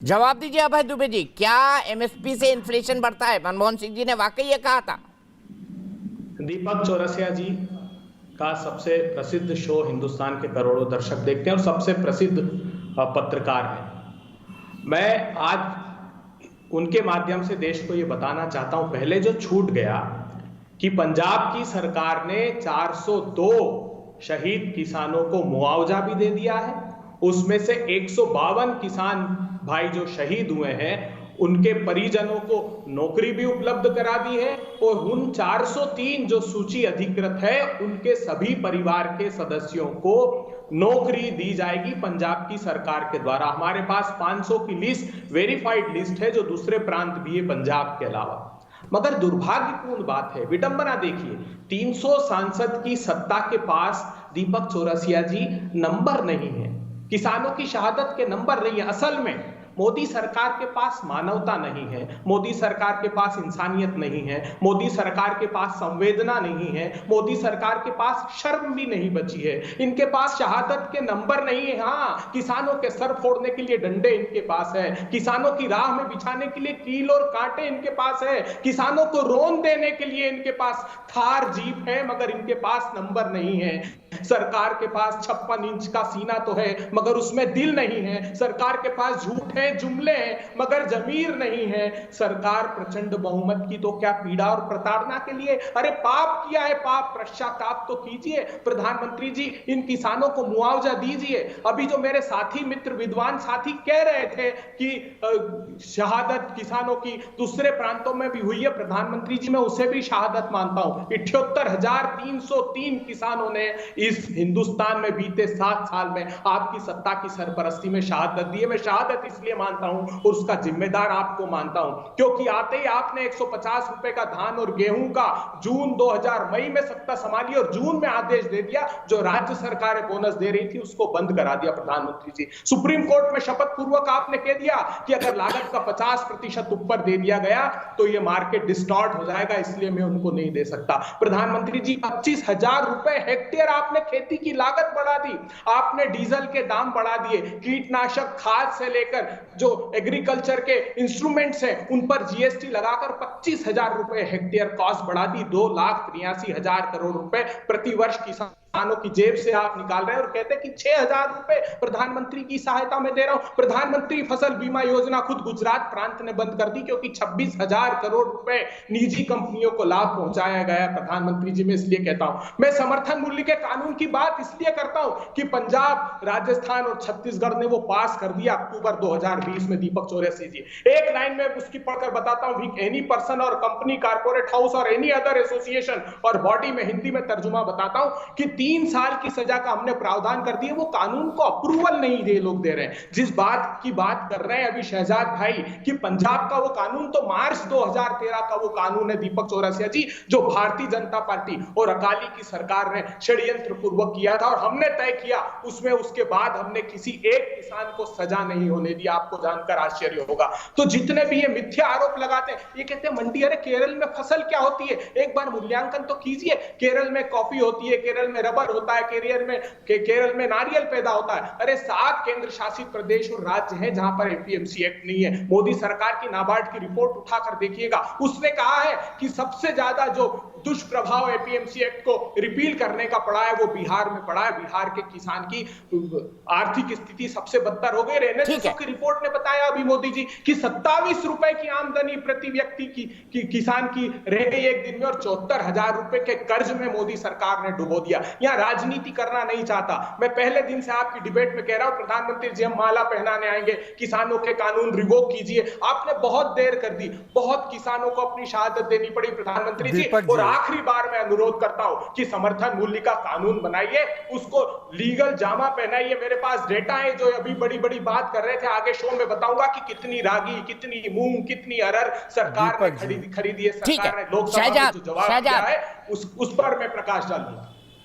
जवाब दीजिए अभय दुबे जी, क्या एमएसपी से इन्फ्लेशन बढ़ता है? मनमोहन सिंह जी ने वाकई ये कहा था? दीपक चौरसिया जी का सबसे प्रसिद्ध शो हिंदुस्तान के करोड़ों दर्शक देखते हैं और सबसे प्रसिद्ध पत्रकार हैं। मैं आज उनके माध्यम से देश को ये बताना चाहता हूं, पहले जो छूट गया कि पंजाब की सरकार ने 402 शहीद किसानों को मुआवजा भी दे दिया है। उसमें से 152 किसान भाई जो शहीद हुए हैं उनके परिजनों को नौकरी भी उपलब्ध करा दी है और उन 403 जो सूची अधिकृत है उनके सभी परिवार के सदस्यों को नौकरी दी जाएगी पंजाब की सरकार के द्वारा। हमारे पास 500 की लिस्ट, वेरीफाइड लिस्ट है, जो दूसरे प्रांत भी है पंजाब के अलावा। मगर दुर्भाग्यपूर्ण बात है, विडंबना देखिए, 300 सांसद की सत्ता के पास दीपक चौरसिया जी नंबर नहीं है, किसानों की शहादत के नंबर नहीं है। असल में मोदी सरकार के पास मानवता नहीं है, मोदी सरकार के पास इंसानियत नहीं है, मोदी सरकार के पास संवेदना नहीं है, मोदी सरकार के पास शर्म भी नहीं बची है। इनके पास शहादत के नंबर नहीं है। हाँ, किसानों के सर फोड़ने के लिए डंडे इनके पास है, किसानों की राह में बिछाने के लिए कील और कांटे इनके पास है, किसानों को रोन देने के लिए इनके पास थार जीप है, मगर इनके पास नंबर नहीं है। सरकार के पास 56 इंच का सीना तो है मगर उसमें दिल नहीं है। सरकार के पास झूठ है, जुमले हैं, मगर जमीर नहीं है। सरकार प्रचंड बहुमत की तो क्या पीड़ा और प्रताड़ना के लिए, अरे पाप किया है, पाप पश्चाताप तो कीजिए। प्रधानमंत्री जी, इन किसानों को मुआवजा दीजिए। अभी जो मेरे साथी मित्र विद्वान साथी कह रहे थे कि शहादत किसानों की दूसरे प्रांतों में भी हुई है, प्रधानमंत्री जी मैं उसे भी शहादत मानता हूं। 78,303 किसानों ने इस हिंदुस्तान में बीते 7 साल में आपकी सत्ता की सरपरस्ती में शहादत दी है। मैं शहादत इसलिए मानता हूं और उसका जिम्मेदार आपको मानता हूं क्योंकि आते ही आपने 150 रुपए का धान और गेहूं का जून 2000 मई में सत्ता संभाली और जून में आदेश दे दिया, जो राज्य सरकारें बोनस दे रही थी उसको बंद करा दिया। प्रधानमंत्री जी, सुप्रीम कोर्ट में शपथ पूर्वक आपने कह दिया कि अगर लागत का 50% ऊपर दे दिया गया तो यह मार्केट डिस्टॉर्ट हो जाएगा, इसलिए मैं उनको नहीं दे सकता। प्रधानमंत्री जी, 25,000 रुपए हेक्टेयर आपने खेती की लागत बढ़ा दी, आपने डीजल के दाम बढ़ा दिए, कीटनाशक खाद से लेकर जो एग्रीकल्चर के इंस्ट्रूमेंट्स हैं उन पर जीएसटी लगाकर 25,000 रुपए हेक्टेयर कॉस्ट बढ़ा दी। 2,83,000 करोड़ रुपए प्रति वर्ष किसानों की जेब से आप निकाल रहे हैं और कहते हैं कि 6,000 रुपए प्रधानमंत्री की सहायता में दे रहा हूं। प्रधानमंत्री फसल बीमा योजना खुद गुजरात प्रांत ने बंद कर दी क्योंकि 26,000 करोड़ रुपए निजी कंपनियों को लाभ पहुंचाया गया। प्रधानमंत्री जी, मैं इसलिए कहता हूं, मैं समर्थन मूल्य के कानून की बात इसलिए करता हूं कि पंजाब, राजस्थान और छत्तीसगढ़ ने वो पास कर दिया अक्टूबर 2020 में। दीपक चौरसिया जी, एक लाइन में उसकी पढ़कर बताता हूं, एनी पर्सन और कंपनी, कारपोरेट हाउस और एनी अदर एसोसिएशन और बॉडी में हिंदी में तर्जुमा बताता हूं कि 3 साल की सजा का हमने प्रावधान कर दिया। वो कानून को अप्रूवल नहीं दे लोग दे रहे हैं। जिस बात की बात कर रहे हैं अभी शहजाद भाई कि पंजाब का वो कानून तो मार्च 2013 का वो कानून है दीपक चौरसिया जी, जो भारतीय जनता पार्टी और अकाली की सरकार ने षड्यंत्र पूर्वक किया था और हमने तय किया उसमें। उसके बाद हमने किसी एक किसान को सजा नहीं होने दी, आपको जानकर आश्चर्य होगा। तो जितने भी ये मिथ्या आरोप लगाते हैं, ये कहते हैं मंडी, अरे केरल में फसल क्या होती है, एक बार मूल्यांकन तो कीजिए। केरल में कॉफी होती है, केरल में रबर होता है, केरल में नारियल पैदा होता है। अरे 7 केंद्र शासित प्रदेश और राज्य हैं जहां पर एपीएमसी एक्ट नहीं है। मोदी सरकार की नाबार्ड की रिपोर्ट उठाकर देखिएगा, उसने कहा है कि सबसे ज्यादा जो दुष्प्रभाव एपीएमसी एक्ट को रिपील करने का पड़ा है वो बिहार में पड़ा है। बिहार के किसान की आर्थिक स्थिति सबसे बदतर हो गई। रेनेसां की रिपोर्ट ने बताया अभी मोदी जी कि 27 रुपए की आमदनी प्रति व्यक्ति की किसान की रह गई एक दिन में और 74,000 रुपए के कर्ज में मोदी सरकार ने डुबो दिया। यहां राजनीति करना नहीं चाहता। मैं पहले दिन से आपकी डिबेट में कह रहा हूं, प्रधानमंत्री जी हम माला पहनाने आएंगे, किसानों के कानून रिवोक कीजिए। आपने बहुत देर कर दी, बहुत किसानों को अपनी शहादत देनी पड़ी प्रधानमंत्री जी। और आखिरी बार मैं अनुरोध करता हूं कि समर्थन मूल्य का कानून बनाइए, उसको लीगल जामा पहनाइए। मेरे पास डेटा है जो अभी बड़ी बड़ी बात कर रहे थे, आगे शो में बताऊंगा कि कितनी रागी, कितनी मूंग, कितनी अरहर सरकार ने खरीदी है। सरकार ने लोकसभा में जो जवाब दिया है उस पर मैं प्रकाश डालूंगा।